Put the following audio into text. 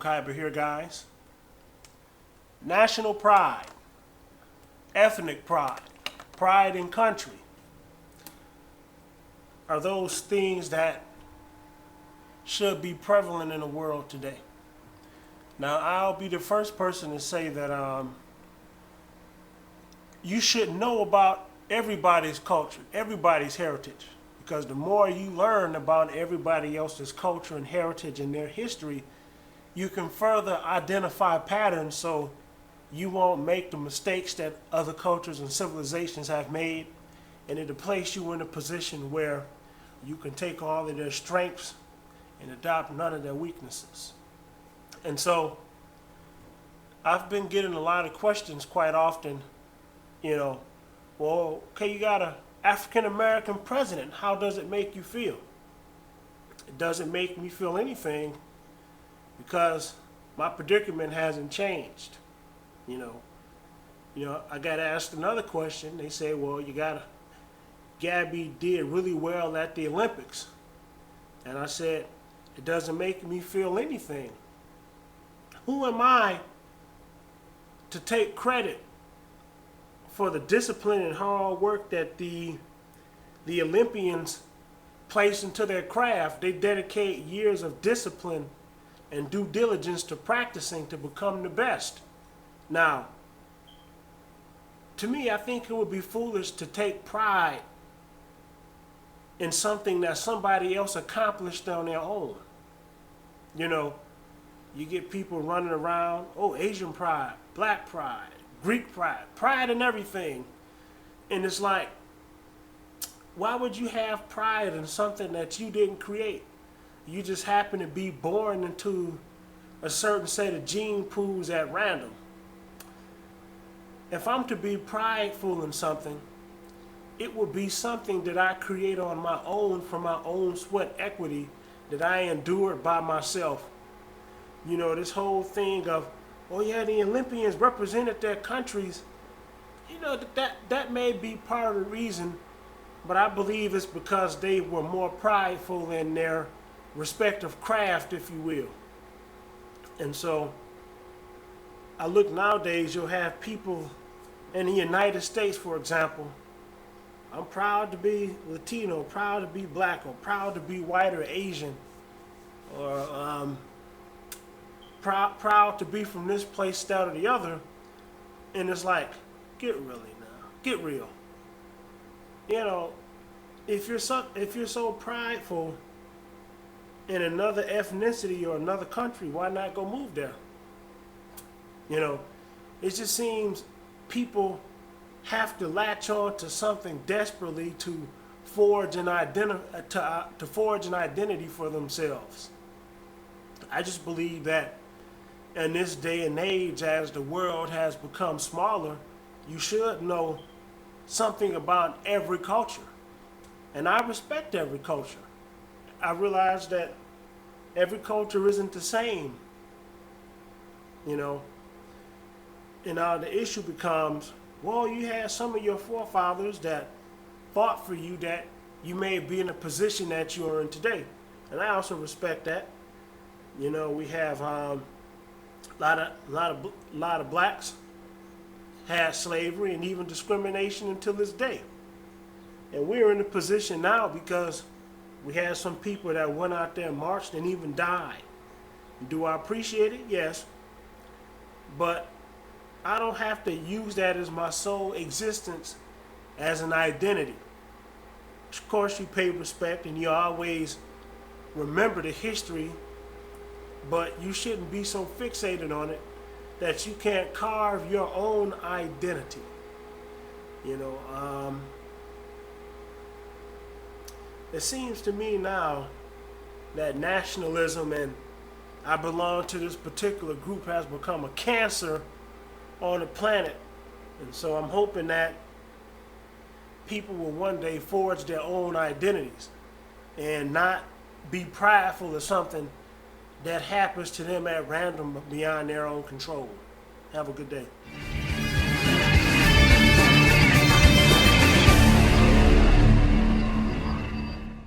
Kyber here, guys. National pride, ethnic pride, pride in country are those things that should be prevalent in the world today. Now, I'll be the first person to say that you should know about everybody's culture, everybody's heritage, because the more you learn about everybody else's culture and heritage and their history, you can further identify patterns so you won't make the mistakes that other cultures and civilizations have made, and it'll place you in a position where you can take all of their strengths and adopt none of their weaknesses. And so I've been getting a lot of questions quite often, well, okay, you got an African American president. How does it make you feel? It doesn't make me feel anything because my predicament hasn't changed. I got asked another question. They say, well, Gabby did really well at the Olympics. And I said, it doesn't make me feel anything. Who am I to take credit for the discipline and hard work that the Olympians place into their craft? They dedicate years of discipline and due diligence to practicing to become the best. Now, to me, I think it would be foolish to take pride in something that somebody else accomplished on their own. You get people running around, Asian pride, black pride, Greek pride, pride in everything. And it's like, why would you have pride in something that you didn't create? You just happen to be born into a certain set of gene pools at random. If I'm to be prideful in something, it will be something that I create on my own from my own sweat equity that I endured by myself. This whole thing of, the Olympians represented their countries. That may be part of the reason, but I believe it's because they were more prideful in their respective craft, if you will. And so I look nowadays, you'll have people in the United States, for example. I'm proud to be Latino, proud to be black, or proud to be white or Asian, or proud to be from this place, that, or the other. And it's like, get really now, get real. If you're so prideful in another ethnicity or another country, why not go move there? It just seems people have to latch on to something desperately to forge an identity for themselves. I just believe that in this day and age, as the world has become smaller, you should know something about every culture. And I respect every culture. I realize that every culture isn't the same. And now the issue becomes, you had some of your forefathers that fought for you that you may be in a position that you are in today. And I also respect that. We have a lot of blacks had slavery and even discrimination until this day. And we're in a position now because we had some people that went out there and marched and even died. Do I appreciate it? Yes. But I don't have to use that as my sole existence as an identity. Of course, you pay respect and you always remember the history, but you shouldn't be so fixated on it that you can't carve your own identity. It seems to me now that nationalism, and I belong to this particular group, has become a cancer on the planet. And so I'm hoping that people will one day forge their own identities and not be prideful of something that happens to them at random beyond their own control. Have a good day.